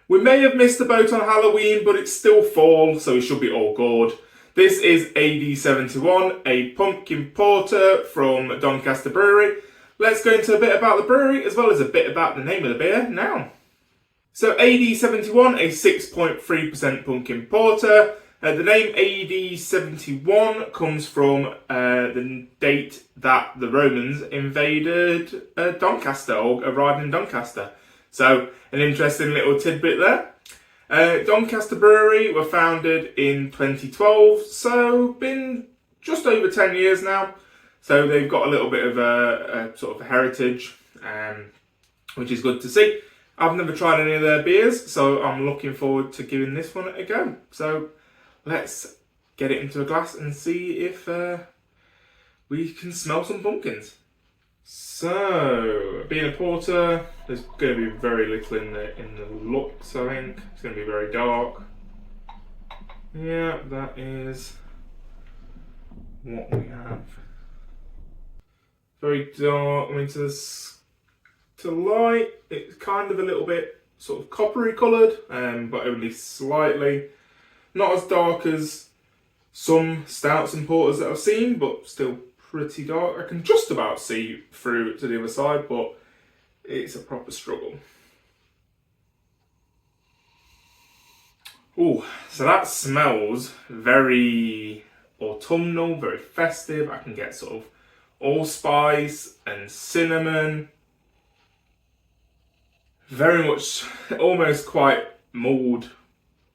We may have missed the boat on Halloween, but it's still fall, so it should be all good. This is AD71, a pumpkin porter from Doncaster Brewery. Let's go into a bit about the brewery, as well as a bit about the name of the beer now. So AD71, a 6.3% pumpkin porter. The name AD71 comes from the date that the Romans invaded Doncaster, or arrived in Doncaster. So, an interesting little tidbit there. Doncaster Brewery were founded in 2012, so been just over 10 years now. So they've got a little bit of a sort of heritage, which is good to see. I've never tried any of their beers, so I'm looking forward to giving this one a go. So let's get it into a glass and see if we can smell some pumpkins. So, being a porter, there's going to be very little in the looks, I think. It's going to be very dark. Yeah, that is what we have. Very dark. I mean, to light, it's kind of a little bit sort of coppery coloured, but only slightly. Not as dark as some stouts and porters that I've seen, but still pretty dark. I can just about see through to the other side, but it's a proper struggle. Oh, so that smells very autumnal, very festive. I can get sort of allspice and cinnamon. Very much, almost quite mulled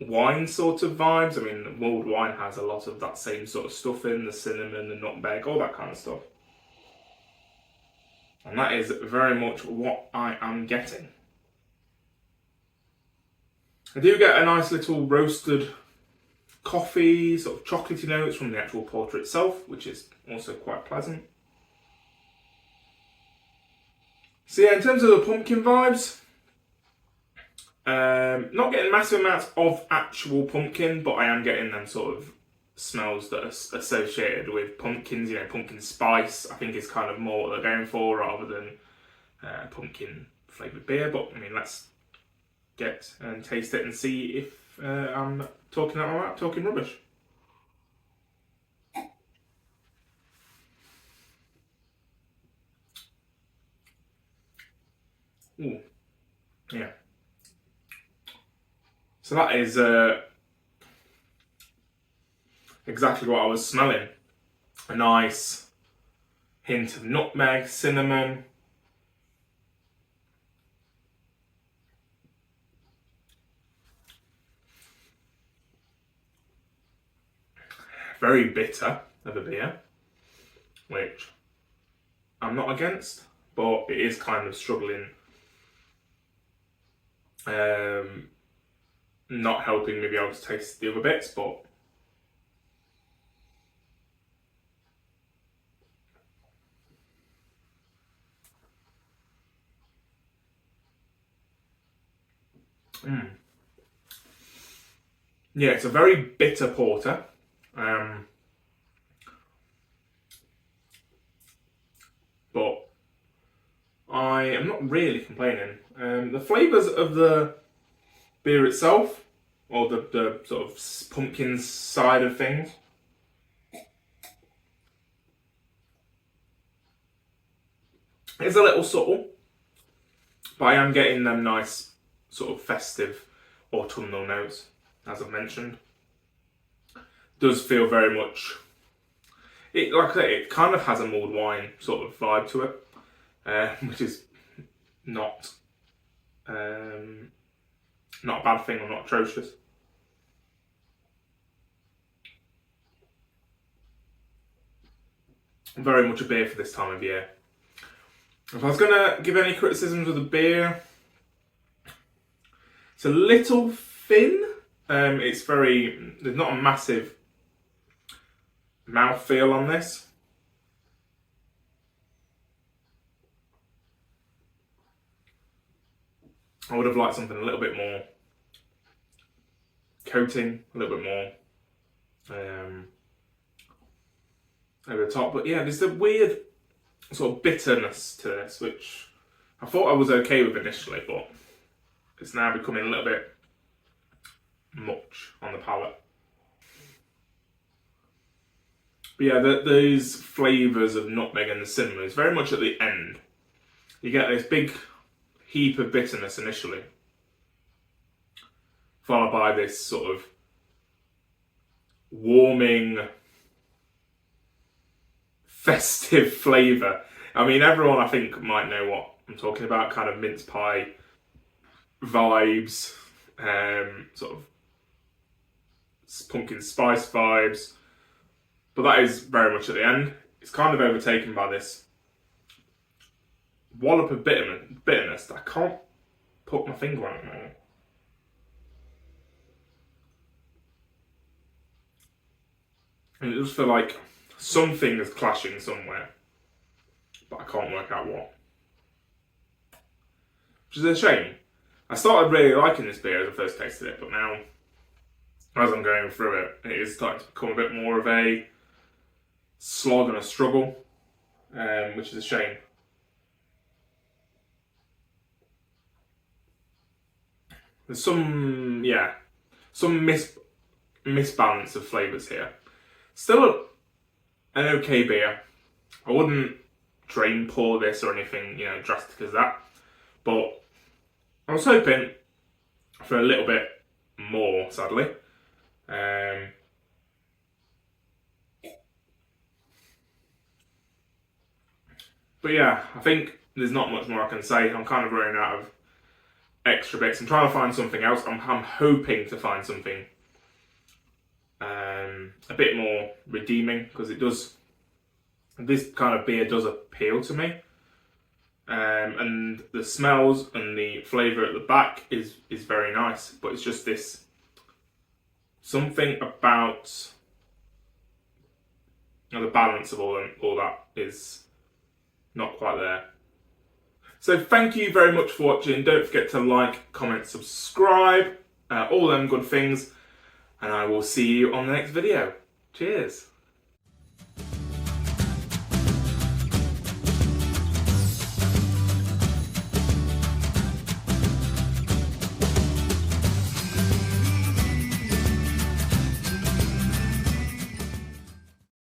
wine sort of vibes. I mean, mulled wine has a lot of that same sort of stuff in, the cinnamon, the nutmeg, all that kind of stuff. And that is very much what I am getting. I do get a nice little roasted coffee, sort of chocolatey notes from the actual porter itself, which is also quite pleasant. So yeah, in terms of the pumpkin vibes, not getting massive amounts of actual pumpkin, but I am getting them sort of smells that are associated with pumpkins. You know, pumpkin spice, I think, is kind of more what they're going for rather than pumpkin flavoured beer. But I mean, let's get and taste it and see if I'm talking out my mouth, talking rubbish. Ooh, yeah. So that is exactly what I was smelling. A nice hint of nutmeg, cinnamon. Very bitter of a beer, which I'm not against, but it is kind of struggling. Not helping me be able to taste the other bits, but yeah, it's a very bitter porter. But I am not really complaining. The flavours of the beer itself, or the sort of pumpkin side of things, is a little subtle, but I am getting them nice sort of festive autumnal notes, as I've mentioned. Does feel very much, like I say, it kind of has a mulled wine sort of vibe to it, which is not a bad thing or not atrocious. Very much a beer for this time of year. If I was going to give any criticisms of the beer, it's a little thin. There's not a massive mouthfeel on this. I would have liked something a little bit more coating, a little bit more over the top. But yeah, there's a weird sort of bitterness to this, which I thought I was okay with initially, but it's now becoming a little bit much on the palate. But yeah, those flavours of nutmeg and the cinnamon is very much at the end. You get this big heap of bitterness initially, followed by this sort of warming, festive flavour. I mean, everyone I think might know what I'm talking about, kind of mince pie vibes, sort of pumpkin spice vibes. But that is very much at the end. It's kind of overtaken by this wallop of bitterness that I can't put my finger on it now. And it does feel like something is clashing somewhere, but I can't work out what. Which is a shame. I started really liking this beer as I first tasted it, but now, as I'm going through it, it is starting to become a bit more of a slog and a struggle, which is a shame. There's some misbalance of flavours here. Still an okay beer. I wouldn't drain pour this or anything, drastic as that. But I was hoping for a little bit more, sadly. But yeah, I think there's not much more I can say. I'm kind of running out of extra bits. I'm trying to find something else. I'm hoping to find something a bit more redeeming, because this kind of beer does appeal to me. And the smells and the flavour at the back is very nice, but it's just this something about the balance of all that is not quite there. So thank you very much for watching. Don't forget to like, comment, subscribe, all them good things, and I will see you on the next video. Cheers.